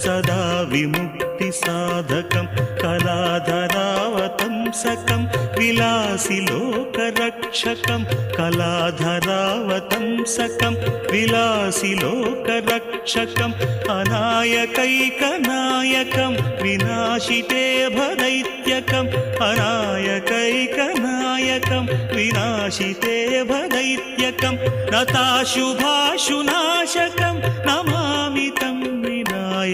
सदा विमुक्तिसाधकं कलाधरावतंसकं विलासि लोकरक्षकं कलाधरावतंसकं विलासि लोकरक्षकम् अनायकैकनायकं विनाशिते भदैत्यकम् अनायकैकनायकं विनाशिते भदैत्यकं नताशुभाशुनाशकं नमामि तं